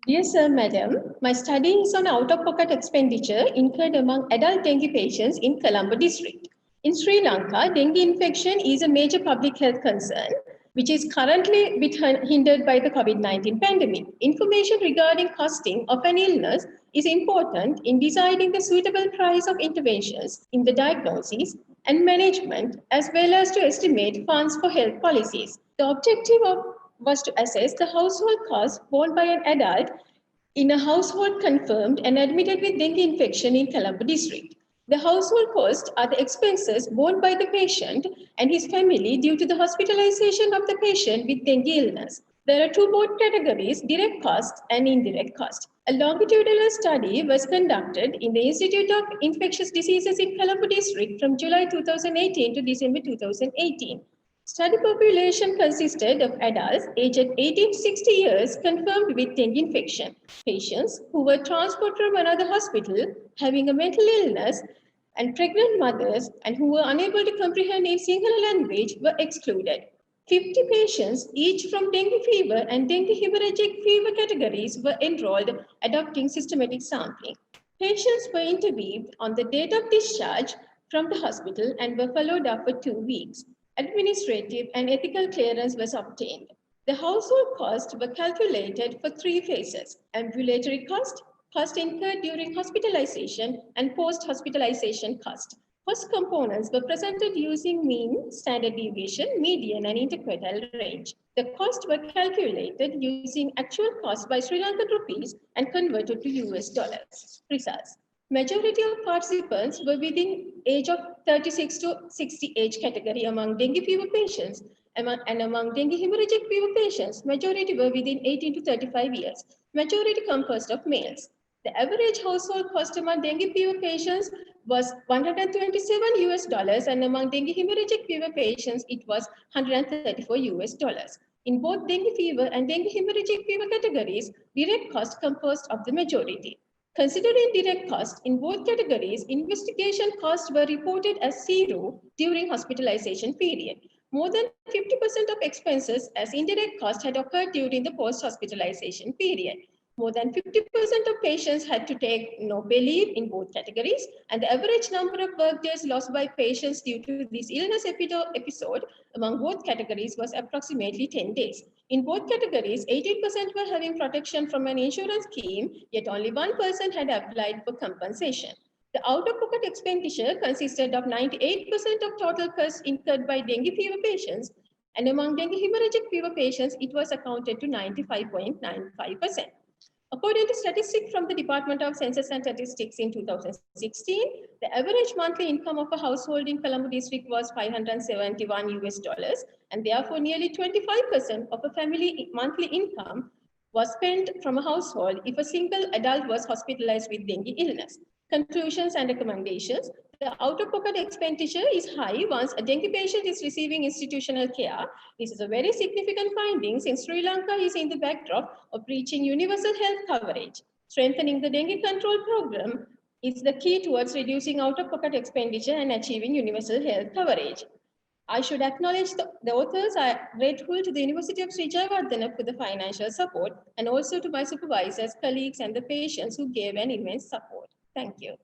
Dear Sir, Madam, my study is on out-of-pocket expenditure incurred among adult dengue patients in Colombo district. In Sri Lanka, dengue infection is a major public health concern, which is currently hindered by the COVID-19 pandemic. Information regarding costing of an illness is important in deciding the suitable price of interventions in the diagnosis and management, as well as to estimate funds for health policies. The objective was to assess the household costs borne by an adult in a household confirmed and admitted with dengue infection in Colombo district. The household costs are the expenses borne by the patient and his family due to the hospitalization of the patient with dengue illness. There are two broad categories, direct costs and indirect costs. A longitudinal study was conducted in the Institute of Infectious Diseases in Colombo district from July 2018 to December 2018. Study population consisted of adults aged 18 to 60 years confirmed with dengue infection, patients who were transported from another hospital having a mental illness, and pregnant mothers and who were unable to comprehend a single language were excluded. 50 patients, each from dengue fever and dengue hemorrhagic fever categories, were enrolled, adopting systematic sampling. Patients were interviewed on the date of discharge from the hospital and were followed up for 2 weeks. Administrative and ethical clearance was obtained. The household costs were calculated for 3 phases: ambulatory cost, cost incurred during hospitalization, and post-hospitalization cost. Cost components were presented using mean, standard deviation, median, and interquartile range. The costs were calculated using actual cost by Sri Lankan rupees and converted to US dollars. Results. Majority of participants were within age of 36 to 60 age category among dengue fever patients, and among dengue hemorrhagic fever patients, majority were within 18 to 35 years. Majority composed of males. The average household cost among dengue fever patients was 127 US dollars, and among dengue hemorrhagic fever patients, it was 134 US dollars. In both dengue fever and dengue hemorrhagic fever categories, direct cost composed of the majority. Considering direct costs in both categories, investigation costs were reported as zero during hospitalization period. More than 50% of expenses as indirect costs had occurred during the post-hospitalization period. More than 50% of patients had to take no pay leave in both categories, and the average number of work days lost by patients due to this illness episode among both categories was approximately 10 days. In both categories, 18% were having protection from an insurance scheme, yet only 1% had applied for compensation. The out-of-pocket expenditure consisted of 98% of total costs incurred by dengue fever patients, and among dengue hemorrhagic fever patients, it was accounted to 95.95%. According to statistics from the Department of Census and Statistics in 2016, the average monthly income of a household in Colombo district was 571 US dollars, and therefore nearly 25% of a family monthly income was spent from a household if a single adult was hospitalized with dengue illness. Conclusions and recommendations. The out-of-pocket expenditure is high once a dengue patient is receiving institutional care. This is a very significant finding since Sri Lanka is in the backdrop of reaching universal health coverage. Strengthening the dengue control program is the key towards reducing out-of-pocket expenditure and achieving universal health coverage. I should acknowledge the authors. I am grateful to the University of Sri Jayawardena for the financial support, and also to my supervisors, colleagues, and the patients who gave an immense support. Thank you.